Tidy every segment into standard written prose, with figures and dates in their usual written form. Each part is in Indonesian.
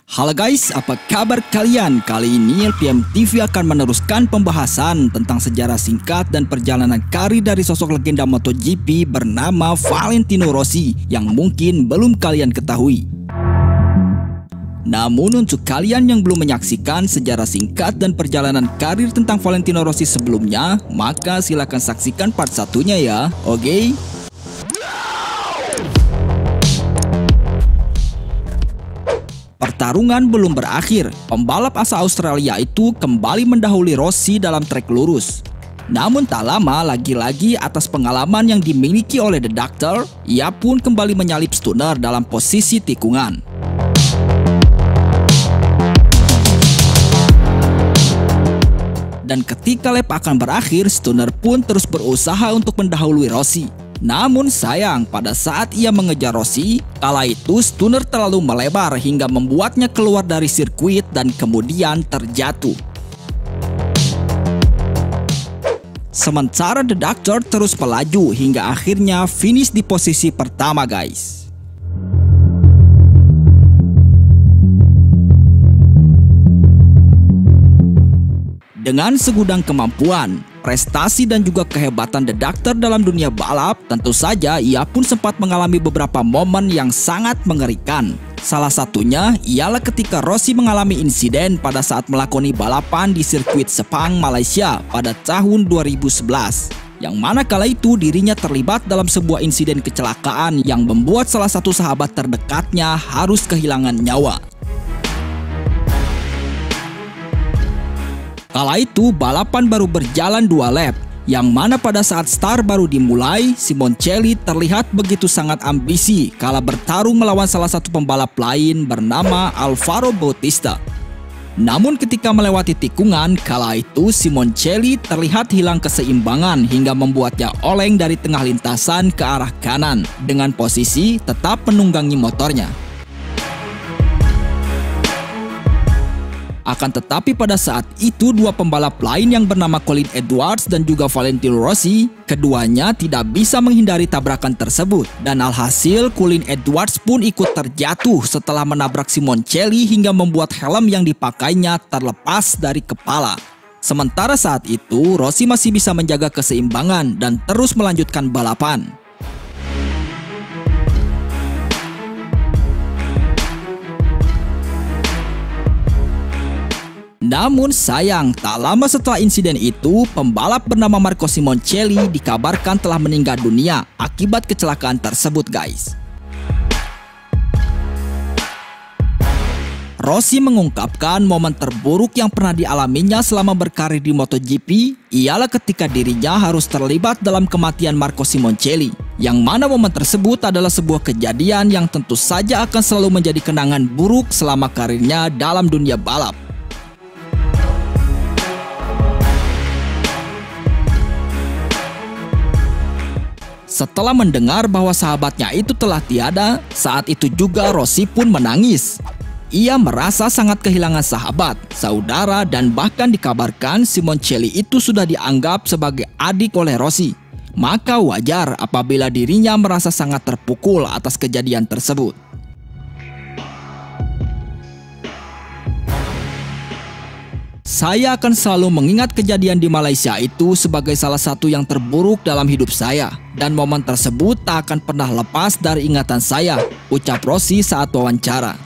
Halo guys, apa kabar kalian? Kali ini LPM TV akan meneruskan pembahasan tentang sejarah singkat dan perjalanan karir dari sosok legenda MotoGP bernama Valentino Rossi yang mungkin belum kalian ketahui. Namun untuk kalian yang belum menyaksikan sejarah singkat dan perjalanan karir tentang Valentino Rossi sebelumnya, maka silakan saksikan part satunya ya, oke? Pertarungan belum berakhir, pembalap asal Australia itu kembali mendahului Rossi dalam trek lurus. Namun tak lama, lagi-lagi atas pengalaman yang dimiliki oleh The Doctor, ia pun kembali menyalip Stoner dalam posisi tikungan. Dan ketika lap akan berakhir, Stoner pun terus berusaha untuk mendahului Rossi. Namun sayang, pada saat ia mengejar Rossi, kala itu Stoner terlalu melebar hingga membuatnya keluar dari sirkuit dan kemudian terjatuh. Sementara The Doctor terus melaju hingga akhirnya finish di posisi pertama guys. Dengan segudang kemampuan, prestasi dan juga kehebatan The Doctor dalam dunia balap, tentu saja ia pun sempat mengalami beberapa momen yang sangat mengerikan. Salah satunya ialah ketika Rossi mengalami insiden pada saat melakoni balapan di sirkuit Sepang, Malaysia pada tahun 2011. Yang mana kala itu dirinya terlibat dalam sebuah insiden kecelakaan yang membuat salah satu sahabat terdekatnya harus kehilangan nyawa. Kala itu balapan baru berjalan 2 lap, yang mana pada saat start baru dimulai, Simoncelli terlihat begitu sangat ambisi kala bertarung melawan salah satu pembalap lain bernama Alvaro Bautista. Namun ketika melewati tikungan, kala itu Simoncelli terlihat hilang keseimbangan hingga membuatnya oleng dari tengah lintasan ke arah kanan dengan posisi tetap menunggangi motornya. Akan tetapi pada saat itu dua pembalap lain yang bernama Colin Edwards dan juga Valentino Rossi, keduanya tidak bisa menghindari tabrakan tersebut. Dan alhasil Colin Edwards pun ikut terjatuh setelah menabrak Simoncelli hingga membuat helm yang dipakainya terlepas dari kepala. Sementara saat itu Rossi masih bisa menjaga keseimbangan dan terus melanjutkan balapan. Namun sayang, tak lama setelah insiden itu, pembalap bernama Marco Simoncelli dikabarkan telah meninggal dunia akibat kecelakaan tersebut guys. Rossi mengungkapkan momen terburuk yang pernah dialaminya selama berkarir di MotoGP ialah ketika dirinya harus terlibat dalam kematian Marco Simoncelli, yang mana momen tersebut adalah sebuah kejadian yang tentu saja akan selalu menjadi kenangan buruk selama karirnya dalam dunia balap. Setelah mendengar bahwa sahabatnya itu telah tiada, saat itu juga Rossi pun menangis. Ia merasa sangat kehilangan sahabat, saudara, dan bahkan dikabarkan Simoncelli itu sudah dianggap sebagai adik oleh Rossi. Maka wajar apabila dirinya merasa sangat terpukul atas kejadian tersebut. Saya akan selalu mengingat kejadian di Malaysia itu sebagai salah satu yang terburuk dalam hidup saya. Dan momen tersebut tak akan pernah lepas dari ingatan saya, ucap Rossi saat wawancara.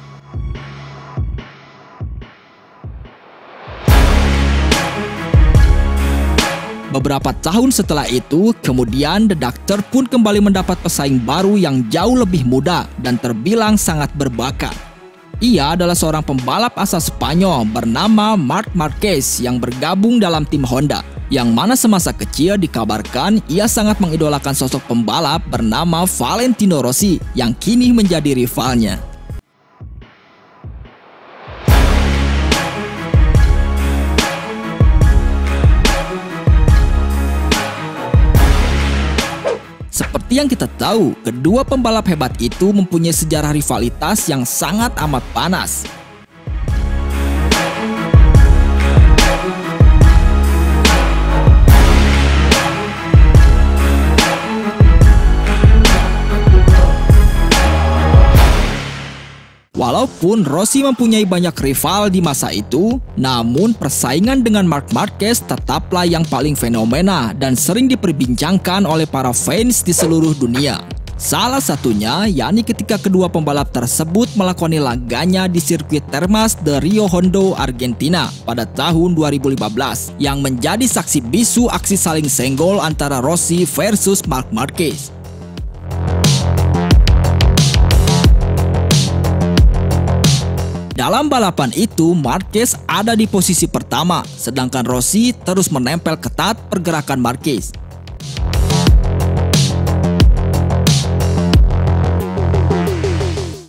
Beberapa tahun setelah itu, kemudian The Doctor pun kembali mendapat pesaing baru yang jauh lebih muda dan terbilang sangat berbakat. Ia adalah seorang pembalap asal Spanyol bernama Marc Marquez yang bergabung dalam tim Honda, yang mana semasa kecil dikabarkan ia sangat mengidolakan sosok pembalap bernama Valentino Rossi yang kini menjadi rivalnya. Seperti yang kita tahu, kedua pembalap hebat itu mempunyai sejarah rivalitas yang sangat amat panas. Walaupun Rossi mempunyai banyak rival di masa itu, namun persaingan dengan Marc Marquez tetaplah yang paling fenomena dan sering diperbincangkan oleh para fans di seluruh dunia. Salah satunya yakni ketika kedua pembalap tersebut melakoni laganya di sirkuit Termas de Rio Hondo, Argentina pada tahun 2015 yang menjadi saksi bisu aksi saling senggol antara Rossi versus Marc Marquez. Dalam balapan itu, Marquez ada di posisi pertama, sedangkan Rossi terus menempel ketat pergerakan Marquez.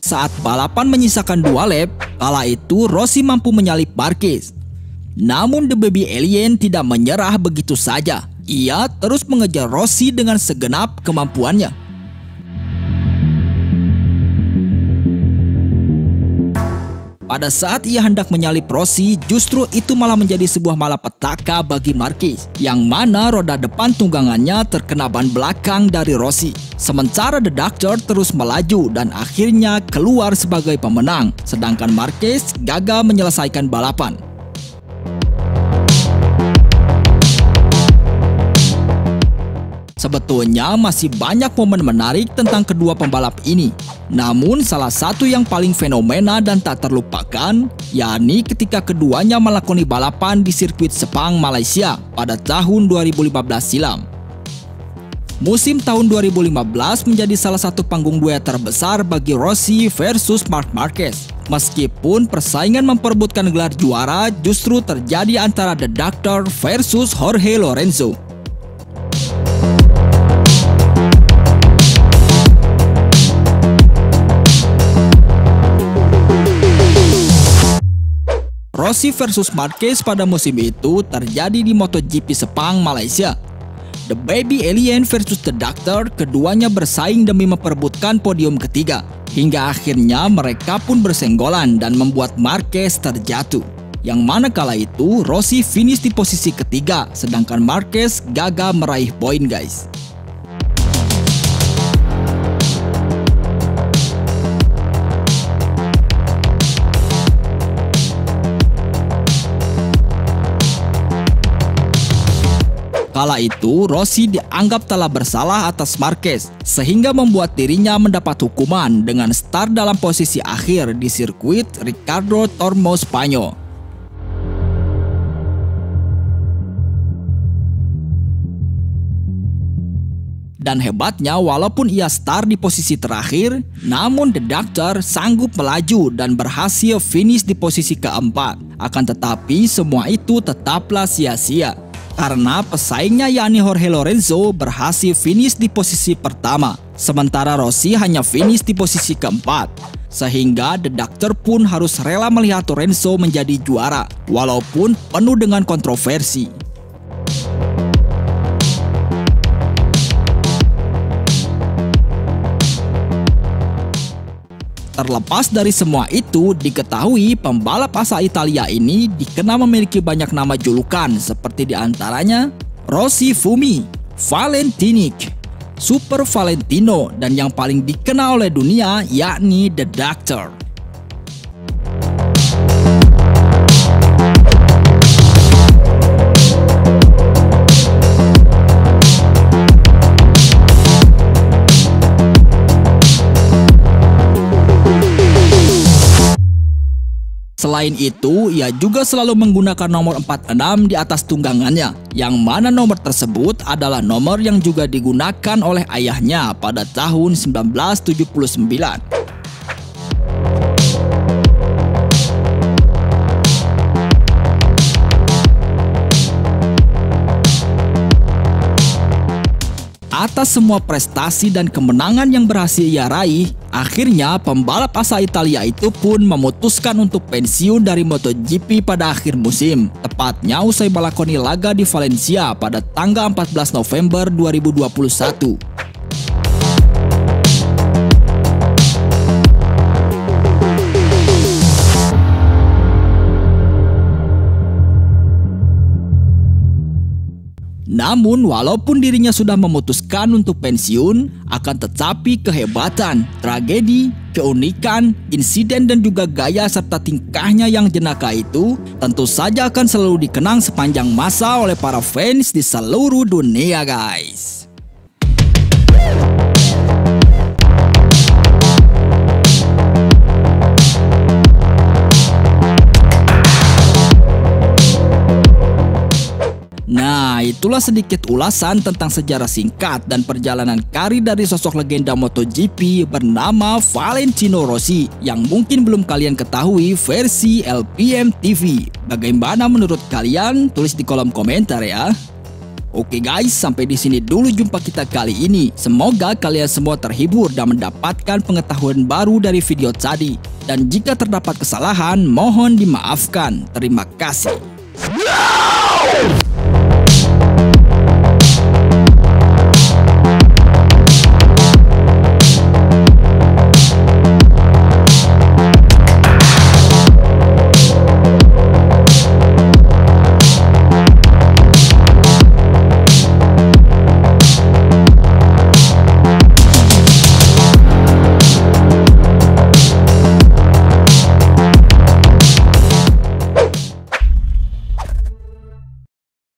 Saat balapan menyisakan 2 lap, kala itu Rossi mampu menyalip Marquez. Namun The Baby Alien tidak menyerah begitu saja. Ia terus mengejar Rossi dengan segenap kemampuannya. Pada saat ia hendak menyalip Rossi, justru itu malah menjadi sebuah malapetaka bagi Marquez, yang mana roda depan tunggangannya terkena ban belakang dari Rossi. Sementara The Doctor terus melaju dan akhirnya keluar sebagai pemenang, sedangkan Marquez gagal menyelesaikan balapan. Sebetulnya masih banyak momen menarik tentang kedua pembalap ini. Namun salah satu yang paling fenomena dan tak terlupakan, yakni ketika keduanya melakoni balapan di sirkuit Sepang, Malaysia pada tahun 2015 silam. Musim tahun 2015 menjadi salah satu panggung duel terbesar bagi Rossi versus Marc Marquez. Meskipun persaingan memperebutkan gelar juara justru terjadi antara The Doctor versus Jorge Lorenzo. Rossi versus Marquez pada musim itu terjadi di MotoGP Sepang, Malaysia. The Baby Alien versus The Doctor, keduanya bersaing demi memperebutkan podium ketiga. Hingga akhirnya mereka pun bersenggolan dan membuat Marquez terjatuh. Yang mana kala itu Rossi finish di posisi ketiga, sedangkan Marquez gagal meraih poin guys. Kala itu, Rossi dianggap telah bersalah atas Marquez, sehingga membuat dirinya mendapat hukuman dengan start dalam posisi akhir di sirkuit Ricardo Tormo, Spanyol. Dan hebatnya, walaupun ia start di posisi terakhir, namun The Doctor sanggup melaju dan berhasil finish di posisi keempat. Akan tetapi, semua itu tetaplah sia-sia. Karena pesaingnya yakni Jorge Lorenzo berhasil finish di posisi pertama, sementara Rossi hanya finish di posisi keempat. Sehingga The Doctor pun harus rela melihat Lorenzo menjadi juara, walaupun penuh dengan kontroversi. Terlepas dari semua itu, diketahui pembalap asal Italia ini dikenal memiliki banyak nama julukan seperti diantaranya Rossi Fumi, Valentinic, Super Valentino, dan yang paling dikenal oleh dunia yakni The Doctor. Selain itu, ia juga selalu menggunakan nomor 46 di atas tunggangannya, yang mana nomor tersebut adalah nomor yang juga digunakan oleh ayahnya pada tahun 1979. Atas semua prestasi dan kemenangan yang berhasil ia raih, akhirnya pembalap asal Italia itu pun memutuskan untuk pensiun dari MotoGP pada akhir musim, tepatnya usai melakoni laga di Valencia pada tanggal 14 November 2021. Namun walaupun dirinya sudah memutuskan untuk pensiun, akan tetapi kehebatan, tragedi, keunikan, insiden dan juga gaya serta tingkahnya yang jenaka itu tentu saja akan selalu dikenang sepanjang masa oleh para fans di seluruh dunia, guys. Nah, itulah sedikit ulasan tentang sejarah singkat dan perjalanan karir dari sosok legenda MotoGP bernama Valentino Rossi yang mungkin belum kalian ketahui versi LPM TV. Bagaimana menurut kalian? Tulis di kolom komentar ya. Oke guys, sampai di sini dulu jumpa kita kali ini. Semoga kalian semua terhibur dan mendapatkan pengetahuan baru dari video tadi. Dan jika terdapat kesalahan, mohon dimaafkan. Terima kasih.